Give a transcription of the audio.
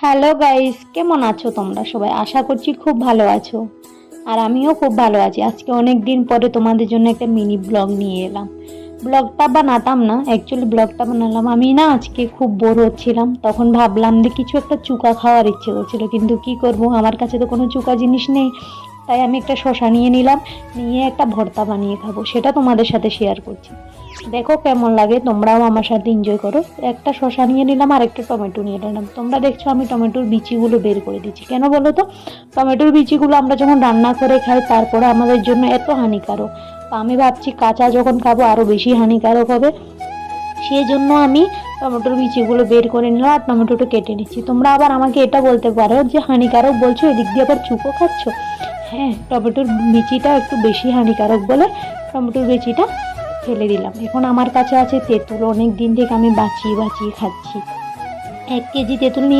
Hello guys, কেমন আছো তোমরা সবাই? আশা করছি খুব ভালো আছো। আর আমিও খুব ভালো আছি। আজকে অনেক দিন পরে তোমাদের জন্য একটা মিনি ব্লগ নিয়ে এলাম। ব্লগটা বানাতাম না, অ্যাকচুয়ালি ব্লগটা বানালাম আমি না, আজকে খুব বোর হচ্ছিলাম, তখন ভাবলাম যে কিছু একটা চুকা খাওয়ার ইচ্ছে করছিল, কিন্তু কি করব, আমার কাছে তো কোনো চুকা জিনিস নেই। তাই আমি একটা শসা নিয়ে নিলাম, নিয়ে একটা ভর্তা বানিয়ে খাবো, সেটা তোমাদের সাথে শেয়ার করছি। দেখো কেমন লাগে, তোমরাও আমার সাথে এনজয় করো। একটা শসা নিয়ে নিলাম আর একটা টমেটো নিয়ে নিলাম। তোমরা দেখছো আমি টমেটোর বিচিগুলো বের করে দিচ্ছি, কেন বলো তো? টমেটোর বিচিগুলো আমরা যখন রান্না করে খাই তারপরে আমাদের জন্য এত হানিকারক, তো আমি ভাবছি কাঁচা যখন খাবো আরও বেশি হানিকারক হবে, সেই জন্য আমি টমেটোর বিচিগুলো বের করে নিলাম আর টমেটোটা কেটে নিচ্ছি। তোমরা আবার আমাকে এটা বলতে পারো যে হানিকারক বলছো, এদিক দিয়ে আবার চুকো খাচ্ছ। হ্যাঁ, টমেটোর বিচিটা একটু বেশি হানিকারক বলে টমেটোর বিচিটা ফেলে দিলাম। এখন আমার কাছে আছে তেঁতুল, অনেক দিন থেকে আমি বাঁচিয়ে বাঁচিয়ে খাচ্ছি। 1 কেজি তেঁতুল নিয়ে